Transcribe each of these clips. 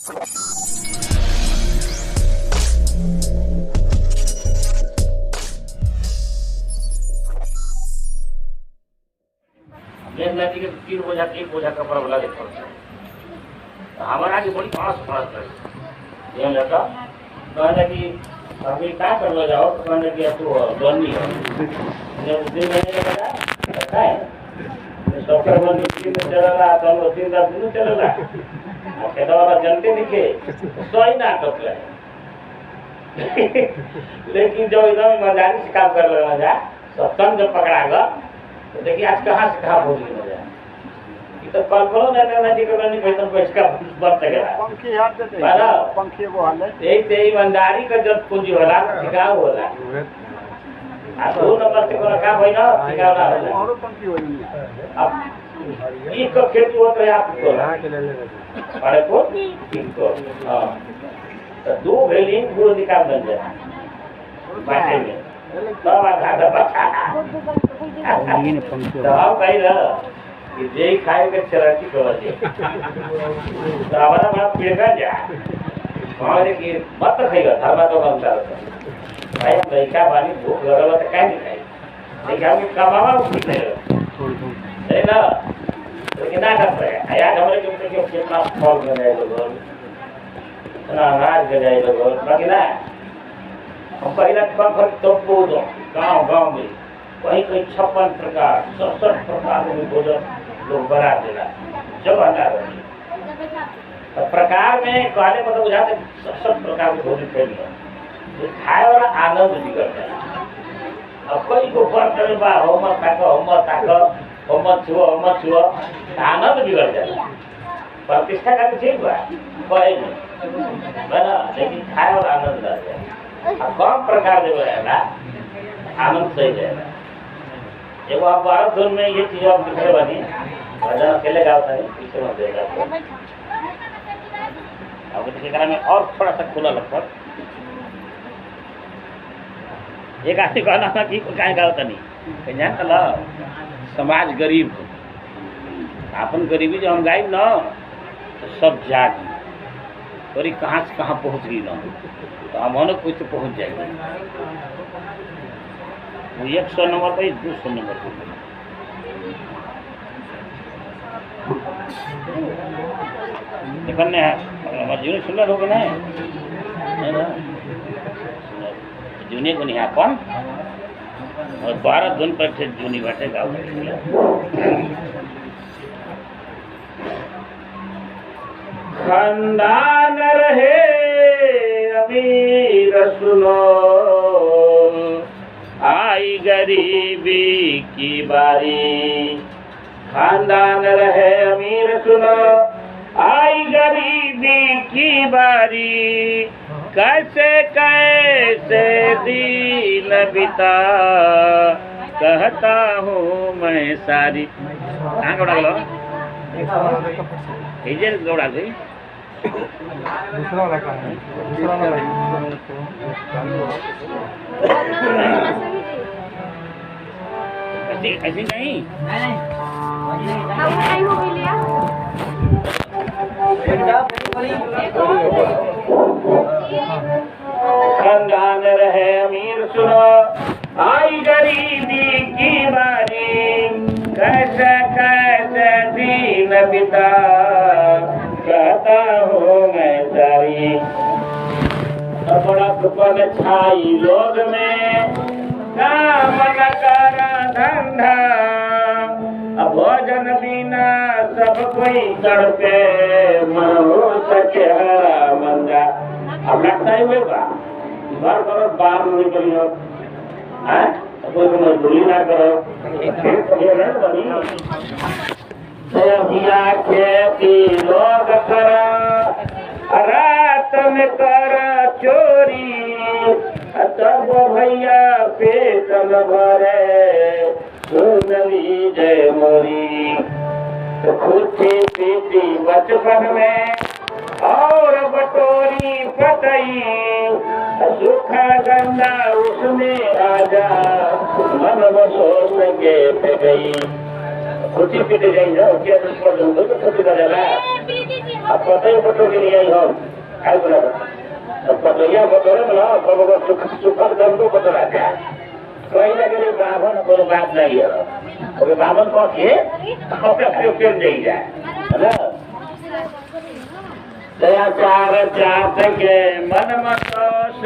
नदी के 3 बोझा 1 बोझा कपड़ा वाला देखो हमारा की बड़ी खास खास है ये लगा कहने की अभी क्या करवा जाओ तो कहने की तो बनी है जब दिन महीने लगा क्या है सॉफ्टवेयर बंदी 3 दिन चलेगा तो 3 दिन चलेगा कहता वाला जनते दिखे तो ही ना करते लेकिन जब एकदम ईमानदारी से काम कर लेना जाए सत्संग जब पकड़ा गया तो देखिए आज कहाँ से कहाँ पहुँच गई मजा तो कल करो ना जी को नहीं पैसा पैसा बढ़ सकेगा पंखी याद देते पंखी वो हाल है यही ईमानदारी का जब पूंजी होला टिकाऊ होला आ 2 नंबर से कोनो काम होई ना टिकाऊ ना होला और पंखी होई अब ई को खेती होत है आप को बड़े को इनको हां तो 2 वेलिंग पूरा निकाल बन जाए बाटे में तो आधा बचा ये पंखी तो भाई ना ये खाए के चराती कर दे तो हमारा बड़ा पेगा जा हमारे की मत खाएगा धर्मा तो कम कर भाई हम लड़का बानी भूख लगल तो काहे नहीं खाई लेकिन हम कमावा उठित है ना लेकिन ना कर पाए आज हमारे के ऊपर कितना फल में जाए लोग ना अनाज के जाए लोग बाकी ना हम पहला फल तो दो गांव में वही कोई 56 प्रकार 67 प्रकार में भोजन लोग बना देना जब अंडा तो प्रकार में कहने मतलब बुझाते 67 प्रकार के भोजन खेलना ये खाए वाला आनंद बिगड़ता है अब कोई को फर्क करे बा होमत छुओ आनंद बिगड़ जाए प्रतिष्ठा का ठीक बा कोई नहीं बना लेकिन खाए वाला आनंद आ जाए कम प्रकार जो है ना आनंद सही जाएगा एगो आप भारत धुन में ये चीज आप दिखे बनी भजन अकेले गाता है पीछे मत देगा अब देखिए में और थोड़ा सा खुला लगता एक आदमी कहना था कि कहीं गाता नहीं जान चला समाज गरीब अपन गरीबी जो हम गायब ना तो सब जागी और कहाँ से कहाँ पहुँच गई ना तो हम कोई तो पहुँच जाएगी वो 100 नंबर पर 200 नंबर पर देखने हमारे जूनी सुंदर हो गए ना जूनी को नहीं अपन और 12 धुन पर से जूनी बैठे गाँव खानदान रहे अमीर सुनो आई गरीबी की बारी खानदान रहे अमीर सुनो आई गरीबी की बारी कैसे कैसे दिन बिता कहता हूँ मैं सारी कहाँ गौड़ा गलो इजर गौड़ा गई दूसरा वाला का है दूसरा वाला ऐसी नहीं खानदान रहे अमीर सुनो आई गरीबी की बारी कैसे कैसे दिन बिता कहता हूँ मैं सारी बड़ा दुपन छाई लोग में काम न कर धंधा भोजन बिना सब कोई तड़पे मनो सके मंदा अब लगता ही होगा घर करो बाहर निकलियो कोई मजदूरी ना करो खेती लोग कर रात में कर चोरी तब भैया पेट न भरे सुनवी जय मोरी खुशी पीती बचपन में और बटोरी पतई सूखा गंदा उसमें आजा मन सोच के पे गई खुशी पीते जाइए खुशी का जला अब पतई फोटो के लिए हम आई बोला अब पतैया फोटो है ना सब सुखद गंदो फोटो रहता है कहीं ना कहीं बावन कोनो बात नहीं है ओके बावन कह के अपने फिर नहीं जाए है ना दयाचार चाहत के मन मतोष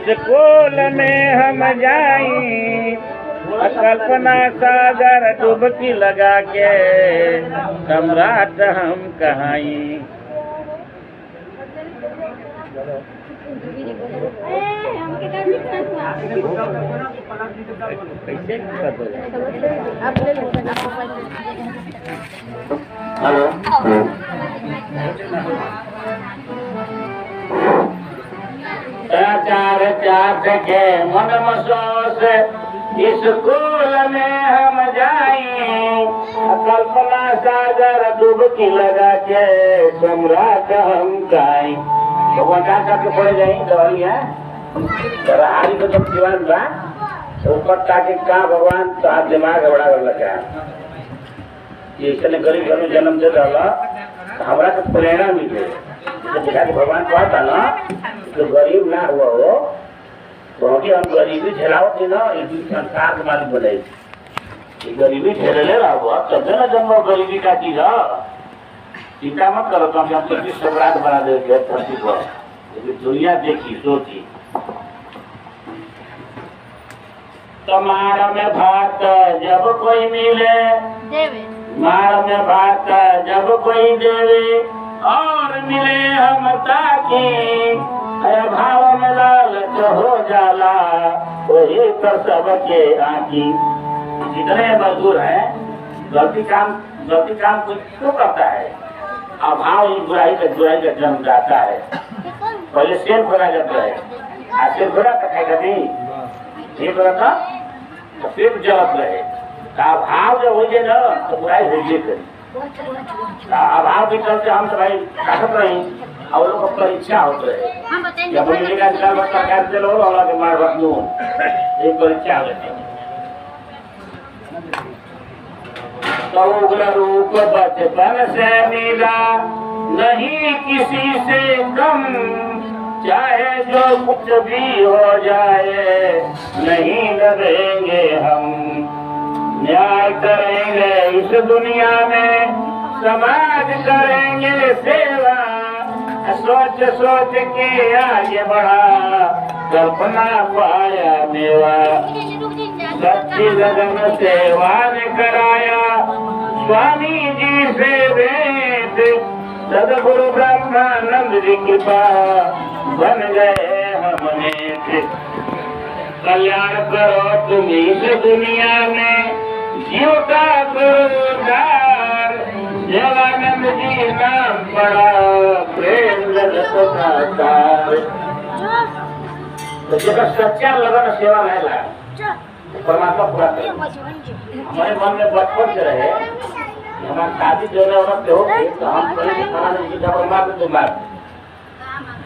स्कूल में हम जाई कल्पना सागर डुबकी लगा के सम्राट हम कहाई हेलो चार चार के मन मसोस स्कूल में हम जाएं कल्पना सागर डुबकी लगा के सम्राट हम गाएं भगवान करके पड़े जाए दवाइया हारी तो जब दीवान बा ऊपर ताकि का भगवान तो आप दिमाग बड़ा कर लगा इसने गरीब घर में जन्म दे रहा हमारा तो प्रेरणा मिले देखा कि भगवान कहता ना तो गरीब ना हुआ हो क्योंकि हम गरीबी झेलाओ थी ना इसी संसार के मालिक बनाई गरीबी झेले ले रहा हुआ तब ना जन्म गरीबी का चीज है चिंता मत करो तो हम सभी सम्राट बना देंगे धरती पर लेकिन दुनिया देखी सोची मार में भात जब कोई मिले मार में भात जब कोई देवे और मिले हम ताकि भाव में लालच हो जाला वही तो सबके आँखी जितने मजदूर हैं गलती काम कुछ क्यों करता है अभाव बुराई का जन्म जाता है पहले शेर घोड़ा जाता है आज शेर घोड़ा कथाएगा नहीं ये बोला था तो फिर जलत रहे अभाव जब हो जाए ना तो बुराई हो जाए अभाव के चलते हम तो भाई ताकत रही और लोग परीक्षा होते रहे जब मिलेगा सरकार से लोग और मार एक परीक्षा होती है तो उग्र रूप बचपन से मिला नहीं किसी से कम चाहे जो कुछ भी हो जाए नहीं डरेंगे हम न्याय करेंगे इस दुनिया में समाज करेंगे सेवा सोच सोच के आगे बढ़ा कल्पना पाया मेवा सच्ची लगन सेवा ने कराया स्वामी जी से भेंट सदगुरु ब्रह्मानंद जी कृपा बन गए हमने कल्याण करो तुम इस दुनिया में जीव का गुरुदार जवानंद जी नाम पड़ा प्रेम जगत का तार तो जब सच्चा लगन सेवा रहेगा परमात्मा पूरा करे हमारे मन में बचपन से रहे हमारा शादी जो है औरत हो गई तो हम कहीं खाना नहीं जब मार तो मार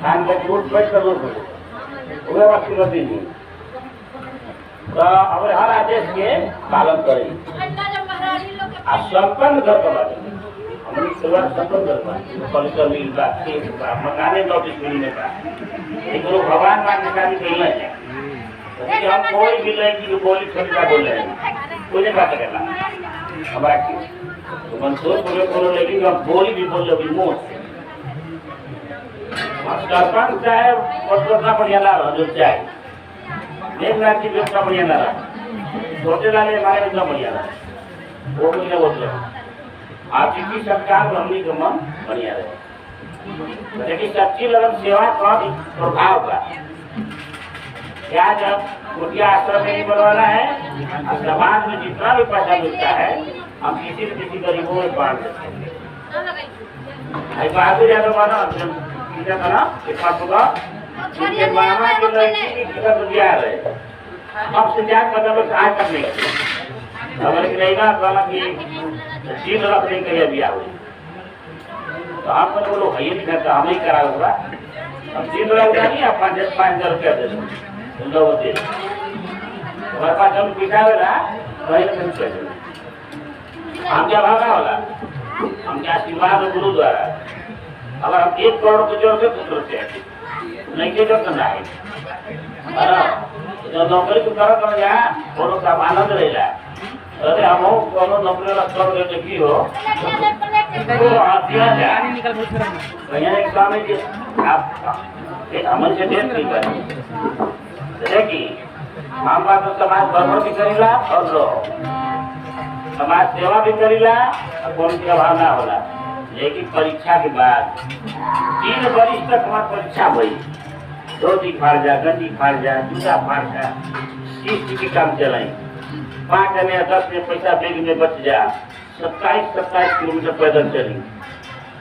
खान का झूठ बैठ कर लोग पूरे वक्त गलती नहीं तो हमारे हर आदेश के पालन करें आप संपन्न घर का बात हमारी सेवा संपन्न घर का कलेक्टर मिल का मकाने नोटिस मिलने का एक लोग भगवान मानने का भी मिलना है हम कोई भी लड़की की बोली छोटा बोल रहे हैं कोई नहीं बात करेगा हमारा मंसूर बोलो लेकिन हम बोली भी बोल रहे मुंह से सरपंच चाहे उतना बढ़िया ला रहा जो चाहे एक लाख की भी उतना बढ़िया ला रहा छोटे लाले हमारे उतना बढ़िया ला वो कुछ नहीं बोलते आप इसी सरकार हमनी का मन बढ़िया रहे लेकिन सच्ची लगन सेवा का प्रभाव का क्या जब मुखिया आश्रम में नहीं बनवाना है समाज में जितना भी पैसा मिलता है हम किसी न किसी गरीबों में बांट देते हैं बात ज्यादा माना बना होगा मामा की लड़की की दिया रहे अब से क्या मतलब आज तक नहीं हमारे रहेगा वाला की चीज रखने के लिए भी आ हुई तो आप तो बोलो है नहीं करता हम ही करा होगा अब 3 लाख नहीं आप 5,000 रुपया दे दो हमारे पास जब पिछा वाला हम क्या भागा वाला हम क्या आशीर्वाद गुरु द्वारा अगर हम 1 करोड़ की जरूरत है तो सोचते हैं नहीं के जरूरत नहीं जो नौकरी को करो तो यहाँ कोनो का आनंद रहेगा। अरे हम कोनो नौकरी वाला कर दे की हो तो आतिया जाने निकल भैया एक स्वामी जी आप एक अमन से देख नहीं कर देखिए हम बात तो समाज भ्रमण भी करेगा और लो समाज सेवा भी करेगा और कौन की भावना होला। लेकिन परीक्षा के बाद 3 वर्ष तक हमारी परीक्षा हुई धोती फाड़ जा गंजी फाड़ जा जूता फाड़ जा चीज की काम चलाई 5 आने 10 में पैसा बैग में बच जा 27 किलोमीटर पैदल चली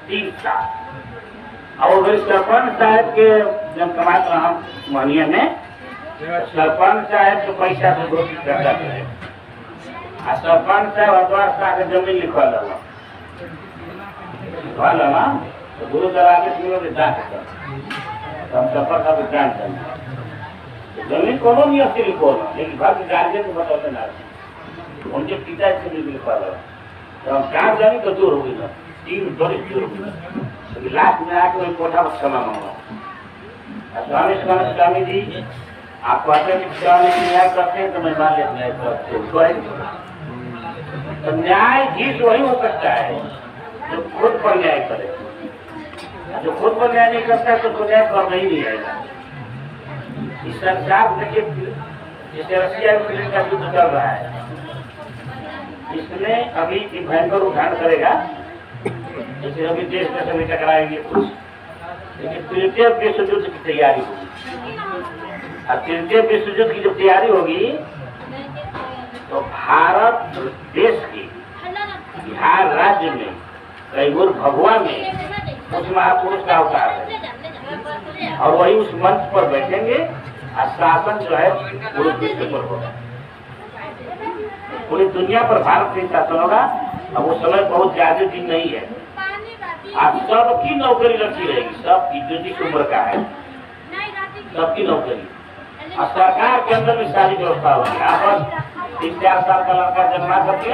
3 साल। और सरपंच साहब के जब कमात रहा मोहनिया में सरपंच साहब के पैसा से धोती करता है आ सरपंच साहब अखबार साहब जमीन लिखल ना तो गुरु दरागे के दान हम सफर का विज्ञान करना जमीन कोनो नहीं असली लिखो ना लेकिन घर के गार्जियन को बताते ना उनके पिता से भी लिखा लगा तो हम काम जाने तो दूर होगी ना 3 बड़ी दूर होगी ना लास्ट में आके मैं कोठा पर क्षमा मांगा स्वामी जी आप कहते हैं स्वामी जी न्याय करते हैं तो मैं मान लेता न्याय करते तो न्यायाधीश वही हो सकता है जो खुद पर न्याय करे। जो खुद पर न्याय नहीं करता है तो न्याय करना ही नहीं आएगा। इस संसार देखिए जैसे रशिया यूक्रेन का युद्ध चल रहा है इसमें अभी भयंकर उठान करेगा जैसे अभी देश में सभी टकराएंगे कुछ लेकिन 3य विश्व युद्ध की तैयारी होगी और 3य विश्व युद्ध की जब तैयारी होगी तो भारत देश की बिहार राज्य में कैमूर भगवा में उस महापुरुष का अवतार है और वही उस मंच पर बैठेंगे और शासन जो है पूरे विश्व पर होगा पूरी दुनिया पर भारत का शासन होगा। अब वो समय बहुत ज्यादा दिन नहीं है आप सबकी नौकरी रखी रहेगी सबकी जो जिस उम्र का है सबकी नौकरी और सरकार के अंदर भी सारी व्यवस्था होगी। आप 3-4 साल का लड़का जन्मा करके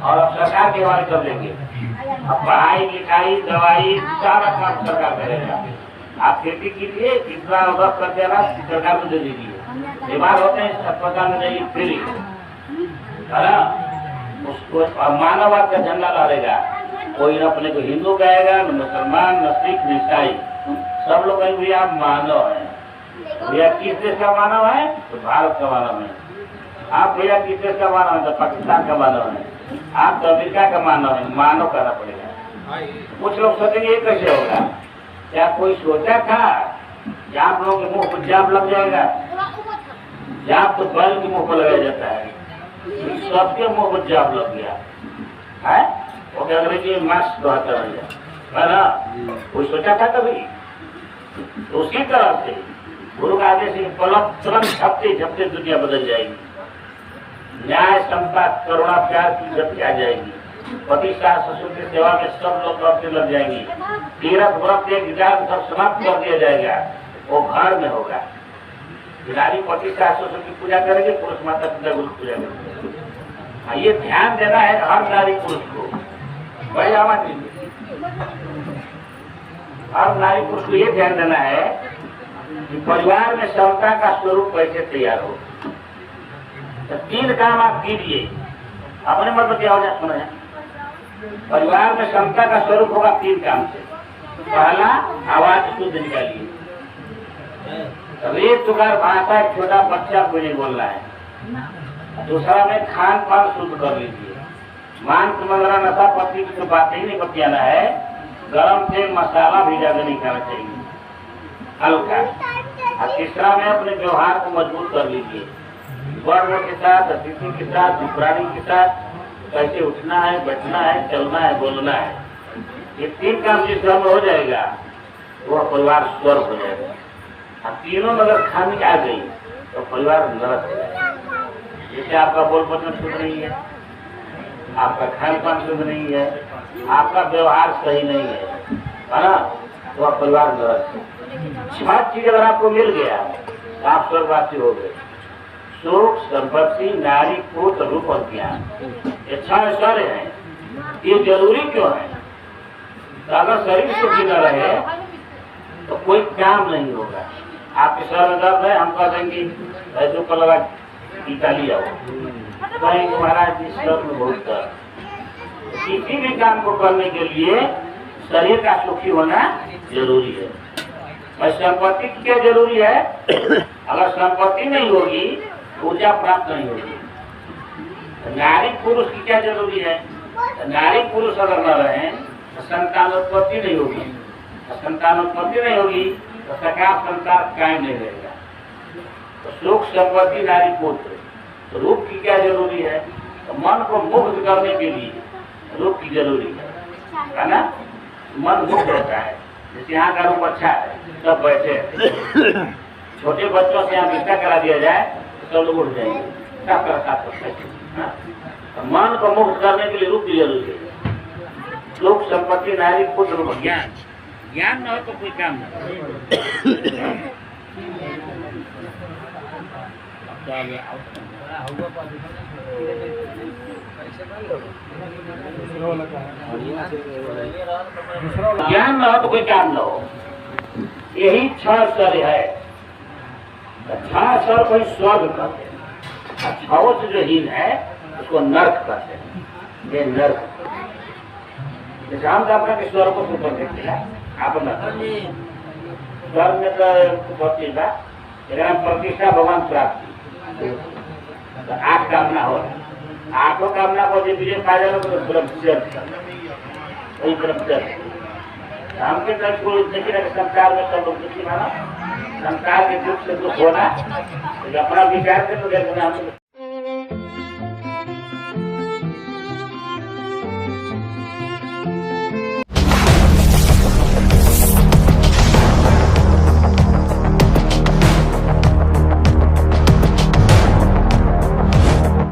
और अब सरकार के हवाले कर लेंगे अब पढ़ाई लिखाई दवाई सारा काम सरकार करेगा। आप खेती कीजिए कितना वक्त कर देना सरकार को दे दीजिए बीमार होते हैं अस्पताल में जाइए फ्री है ना उसको मानववाद का झंडा लहरेगा कोई अपने को हिंदू कहेगा न मुसलमान न सिख न ईसाई सब लोग भैया मानव है भैया किस देश का मानव है तो भारत का मानव है। आप भैया किस देश का मानव है तो पाकिस्तान का मानव है आप तो अमेरिका का मानव है मानव करना पड़ेगा। कुछ लोग सोचेंगे ये कैसे होगा क्या कोई सोचा था कि आप लोगों के मुंह पर जाप लग जाएगा जाप तो बैल के मुंह पर लगाया जाता है सबके मुंह पर जाप लग गया है वो क्या अंग्रेजी मास्क दोहराता रह गया है ना कोई सोचा था कभी तो उसी तरह से गुरु का आदेश पलक तुरंत झपटे दुनिया बदल जाएगी न्याय समता करुणा प्यार की गति आ जाएगी पति सास ससुर की सेवा में सब लोग करने लग जाएंगे तीरथ व्रत एक सब समाप्त कर दिया जाएगा वो घर में होगा नारी पति सास ससुर की पूजा करेंगे पुरुष माता पिता गुरु पूजा करेंगे। ये ध्यान देना है हर नारी पुरुष को भाई आवाज हर नारी पुरुष को ये ध्यान देना है कि परिवार में समता का स्वरूप कैसे तैयार हो। तो 3 काम आप कीजिए अपने मतलब क्या हो जाए सुना है परिवार में समता का स्वरूप होगा 3 काम से। पहला आवाज शुद्ध निकालिए रेत तुकार भाषा एक छोटा बच्चा को नहीं बोलना है। दूसरा में खान पान शुद्ध कर लीजिए मांस मंगरा नशा पत्ती की तो बात ही नहीं बतियाना है गरम तेल मसाला भी ज्यादा नहीं खाना चाहिए हल्का। और तीसरा में अपने व्यवहार को मजबूत कर लीजिए वर्ग के साथ अतिथि के साथ प्राणी के साथ कैसे उठना है बैठना है चलना है बोलना है। ये 3 काम जिस घर में हो जाएगा वह परिवार स्वर्ग हो जाएगा। और तीनों में अगर खामी आ गई तो परिवार नरक हो जाएगा। जैसे आपका बोल बचन शुद्ध नहीं है आपका खान पान शुद्ध नहीं है आपका व्यवहार सही नहीं है ना तो आप परिवार नरक है। 6 चीज अगर आपको मिल गया तो आप स्वर्गवासी हो गए सुख संपत्ति नारी पुत्र रूप और ज्ञान ये 6 स्तर हैं। ये जरूरी क्यों है तो अगर शरीर सुखी न रहे तो कोई काम नहीं होगा। आपके सर में दर्द है, हम कह देंगे जो को लगा टीका लिया हो, कहेंगे महाराज जी सर में बहुत दर्द। किसी भी काम को करने के लिए शरीर का सुखी होना जरूरी है। और संपत्ति की क्या जरूरी है? अगर संपत्ति नहीं होगी तो ऊर्जा प्राप्त नहीं होगी। नारी पुरुष की क्या जरूरी है? नारी पुरुष अगर न रहे तो संतानोत्पत्ति नहीं होगी। संतानोत्पत्ति नहीं होगी तो सका संसार कायम नहीं रहेगा। तो सुख संपत्ति नारी पुत्र। तो रूप की क्या जरूरी है? तो मन को मुक्त करने के लिए रूप की जरूरी है ना? मन मुक्त होता है। जैसे यहाँ का रूप अच्छा है, सब बैठे, छोटे बच्चों से यहाँ विस्तार करा दिया जाए तो सब लोग उठ जाएंगे, सब कर तो मन को मुक्त करने के लिए रूप की जरूरी है। लोक संपत्ति नारी पुत्र ज्ञान, ज्ञान न हो तो कोई काम नहीं। ज्ञान न हो तो कोई काम न हो। यही 6 स्तर है। 6 स्तर को स्वर्ग कहते हैं। 6 से जो हीन है उसको नर्क कहते हैं। ये नर्क जैसे हम तो अपना स्वर को सुपर देखते हैं। आप स्वर्ग में तो बहुत चीज है, लेकिन प्रतिष्ठा भगवान प्राप्ति तो 8 कामना हो। 8 कामना को जो विजय पा जाए तो ब्रह्मचर्य, वही ब्रह्मचर्य। हमके देखिए संसार में सब लोग दुखी माना, संसार के दुख से दुख होना, अपना विचार से तो देखना हम